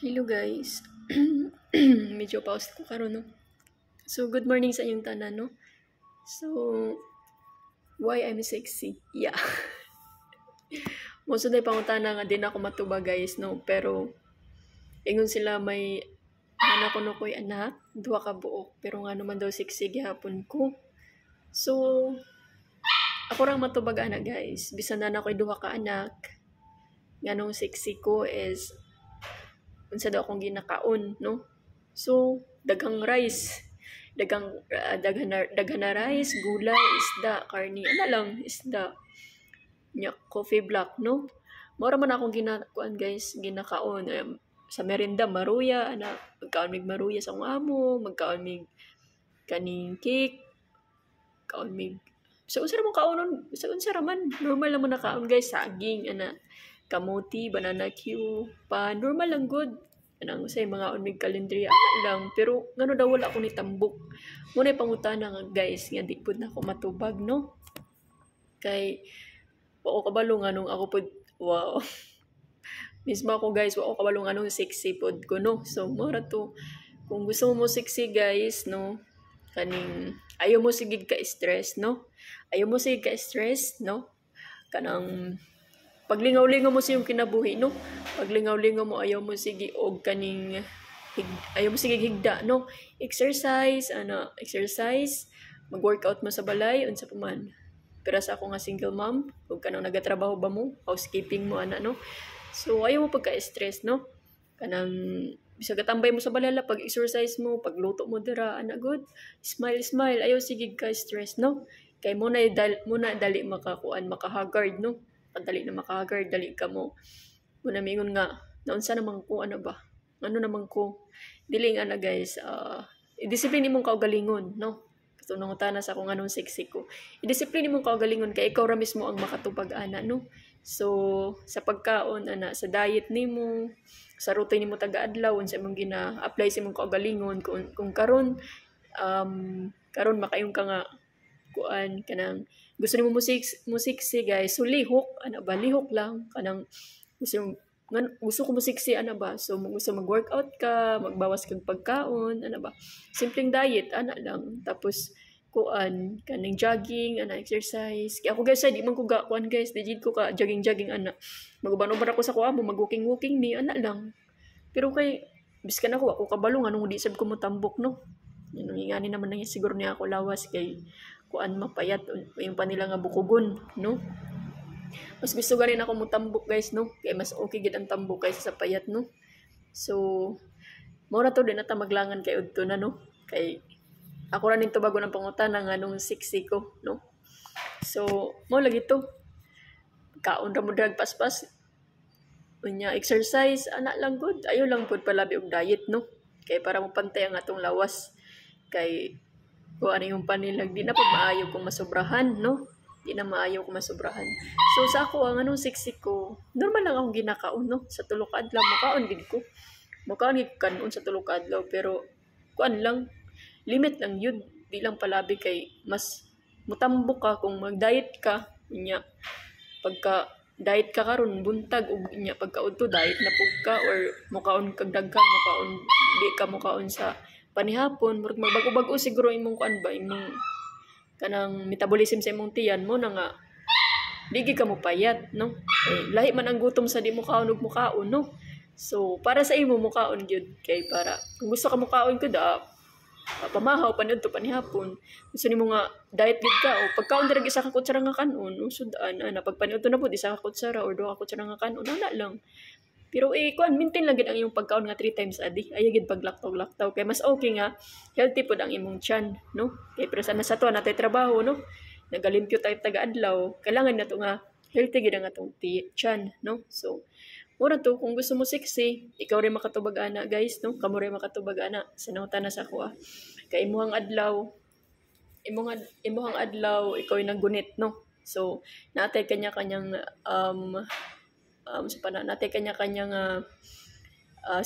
Hello guys. Medyo pause ko karon no. So good morning sa inyong tanan no. So why I'm sexy? Yeah. Most of the pangutana nga din ako matuba guys no, pero ingon sila may anak ko no koy anak, duha ka buok, pero nga naman daw sexy gihapon ko. So ako rang matubag anak guys, bisan na koy duha ka anak. Nganong sexy ko is unsa daw akong ginakaon no. So daghang rice, daghan na rice, gulay, isda, karni, ana lang isda, nya coffee black no. Mora man akong ginakuan guys, ginakaon sa merienda maruya, ana magkaon mig maruya sa akong amo, magkaon mig kaning cake, kaon mig sa unsa ra man kaonon, sa unsa ra man normal lang man nakaon guys, saging ana, kamuti, banana Q, pa normal lang good. Anang say mga unmig kalendriya lang, pero ngano daw wala ako ni tambok. Mo na pangutana nga guys, nga di pud na ako matubag no. Kay wa ko kabalo nganong ako pud wow. Mismo ako guys, wa ko kabalo nganong sexy pud ko no. So mora to kung gusto mo sexy guys no, kaning ayo mo sigig ka stress no. Ayo mo sigig ka stress no. Kanang paglingaw-lingaw mo sa iyong kinabuhi no, paglingaw-lingaw mo ayaw mo sige og kaning ayaw mo sige higda no, exercise mag-workout mo sa balay unsa pa man. Pero sa ako nga single mom, ug kanang nagatrabaho ba mo, housekeeping mo ana no, so ayaw mo pagka-stress no, kanang bisag katambay mo sa balala, pag exercise mo, pagluto mo dira ana good, smile ayaw sige ka stress no, kay muna dali makakuan makahagard no. Dali na makahagard, dali ka mo. Muna mingon nga, naunsa naman ko, ano ba? Ano naman ko? Dili nga na guys, i-discipline mong kaugalingon, no? Kasi nangutana sa kung anong sexy ko. I-discipline mong kaugalingon, kay ikaw ra mismo ang makatubag ana, no? So, sa pagkaon, ana, sa diet nimo, sa routine nimo taga-adlaw, sa imong gina-apply sa imong kaugalingon, kung karon makayong ka nga, kuan kanang gusto nimo sexy guys, so lihok ana ba, lihok lang kanang gusto ko mo sexy ana ba, so gusto mag-workout ka, magbawas kag pagkaon ana ba, simpleng diet ana lang, tapos kuan kaning jogging ana, exercise. Kaya ako guys di man ko ga kuan guys, digit ko ka jogging ana, magubano-ubano ako sa kuha mo, mag-walking ni ana lang. Pero kay biskan ako kabalo nga nung di sab ko mo tambok no. Yung ingani naman na siguro niya ako lawas kay kuan mapayat yung panila nga bukugon no. Mas gusto ganin ako mo tambok guys no, kay mas okay gid ang tambok kaysa sa payat no. So mo na to din ata maglangan kay udto na no, kay ako ra ning tubago ng pangutana nga nung sexy ko no. So mo lagi to kaon ra mo drag paspas unya exercise ana lang good, ayo lang pud palabi og diet no, kay para mo pantay ang atong lawas. Kay kung ano yung panilag, di na po maayo kung masobrahan, no? Di na maayo kung masobrahan. So, sa ako, ang anong sexy ko, normal lang akong ginakaon, no? Sa tulok adlaw, makaon gid ko. Makaon gid kanon sa tulok adlaw, pero kuan lang, limit lang yun. Di lang palabi kay mas mutambok ka kung mag-diet ka. Nya, pagka diet ka karon buntag ug nya pagkaudto diet na pug ka or mukaon kag daghan, mukaon di ka mukaon sa panihapon, murag magbago-bago siguro imong kuan ba, imong kanang metabolism sa imong tiyan mo na nga digi ka mo payat no. Lahi man ang gutom sa di mo kaon ug mukaon no. So para sa imo mukaon gyud, kay para kung gusto ka mukaon ko pamahaw paniud to panihapon, gusto nimo nga diet gid ka o pagkaon dira isa ka kutsara nga kanon usudaan ana, pag paniud to na pud isa ka kutsara or duha ka kutsara nga kanon ana lang. Pero kuan maintain lang gid ang imong pagkaon nga 3 times a day. Ay gid paglaktaw-laktaw kay mas okay nga healthy pud ang imong tiyan, no? Kay pero sa to natay trabaho, no? Nagalimpyo tayo taga-adlaw. Kailangan nato nga healthy gid ang atong tiyan, no? So, mura to kung gusto mo sexy, ikaw rin makatubag ana, guys, no? Kamo rin makatubag ana. Sinautan na sa ako Kay imong adlaw, ikaw ay naggunit, no? So, natay kanya-kanyang natay kanya-kanyang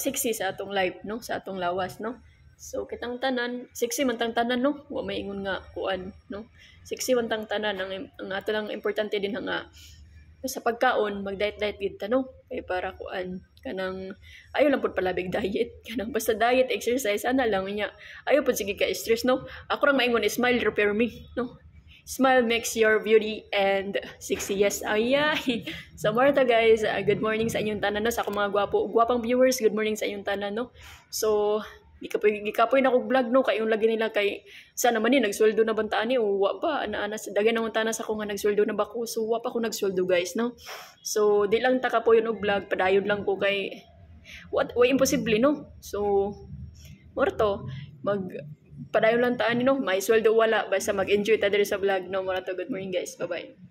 sexy sa atong life no, sa atong lawas no. So kitang tanan sexy man tang tanan no, wa may ingon nga kuan no, sexy man tang tanan. Ang ato lang importante din nga sa pagkaon mag-diet gid ta no, kay para kuan kanang ayo lang pud palabig diet kanang basta diet exercise ana lang niya ayo pud sige ka stress no ako rang maingon smile repair me no smile makes your beauty and sexy. Yes, ayay. So, Marta guys, good morning sa inyong tanan no sa akong mga gwapang viewers. Good morning sa inyong tanan no. So, gikapoy na kog vlog no kay yung lagi nila kay sana man ni nagsweldo na bantaan ni wa pa ana dagan nang tanas ako nga nagsweldo na ba ko so wa pa ko nagsweldo guys no. So, di lang taka po yun og vlog padayon lang ko kay what way imposible no. So, Marto mag padayon lang taan no may sweldo wala basta mag-enjoy ta diri sa vlog no. Mura to good morning guys, bye bye.